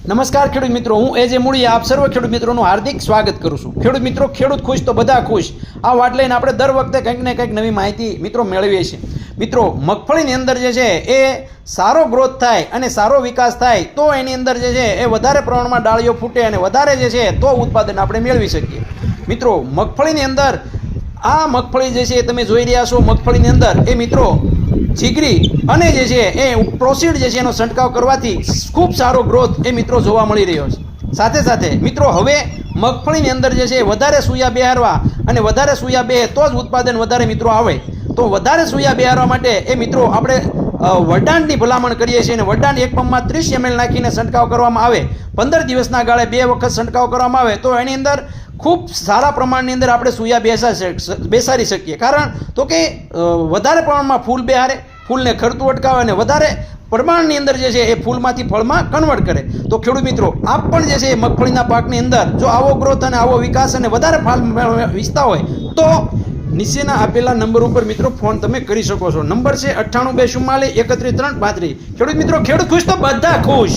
નમસ્કાર ખેડૂત મિત્રો, હું એજે મૂળિયા આપ સર્વ ખેડૂત મિત્રોનું હાર્દિક સ્વાગત કરું છું। ખેડૂત મિત્રો, ખેડૂત ખુશ તો બધા ખુશ। આ વાત લઈને આપણે દર વખતે કંઈક ને કંઈક નવી માહિતી મિત્રો મેળવીએ છીએ। મિત્રો, મગફળીની અંદર જે છે એ સારો ગ્રોથ થાય અને સારો વિકાસ થાય તો એની અંદર જે છે એ વધારે પ્રમાણમાં ડાળીઓ ફૂટે અને વધારે જે છે તો ઉત્પાદન આપણે મેળવી શકીએ। મિત્રો, મગફળીની અંદર આ મગફળી જે છે તમે જોઈ રહ્યા છો, મગફળીની અંદર એ મિત્રો જીગરી અને જે છે એ પ્રોસીડ જે છે એનો છંટકાવ કરવાથી ખૂબ સારો ગ્રોથ એ મિત્રો જોવા મળી રહ્યો છે। સાથે સાથે મિત્રો, હવે મગફળીની અંદર જે છે વધારે સૂયા બેહારવા અને વધારે સૂયા બે તો જ ઉત્પાદન વધારે મિત્રો આવે। તો વધારે સૂયા બેહારવા માટે એ મિત્રો આપણે વડાણની ભલામણ કરીએ છીએ અને વડાણ એક પંપમાં 30 ml નાખીને છંટકાવ કરવામાં આવે। 15 દિવસના ગાળે 2 વખત છંટકાવ કરવામાં આવે તો એની અંદર ખૂબ સારા પ્રમાણની અંદર આપણે સૂયા બેસાડી શકીએ। કારણ તો કે વધારે પ્રમાણમાં ફૂલ બેહારે, ફૂલને ખરતું અટકાવે અને વધારે પ્રમાણની અંદર જે છે એ ફૂલમાંથી ફળમાં કન્વર્ટ કરે। તો ખેડૂત મિત્રો, આપ પણ જે છે એ મગફળીના પાકની અંદર જો આવો ગ્રોથ અને આવો વિકાસ અને વધારે ફળ ઈચ્છતા હોય તો નીચેના આપેલા નંબર ઉપર મિત્રો ફોન તમે કરી શકો છો। નંબર છે 98 244 31 335। ખેડૂત મિત્રો, ખેડૂત ખુશ તો બધા ખુશ।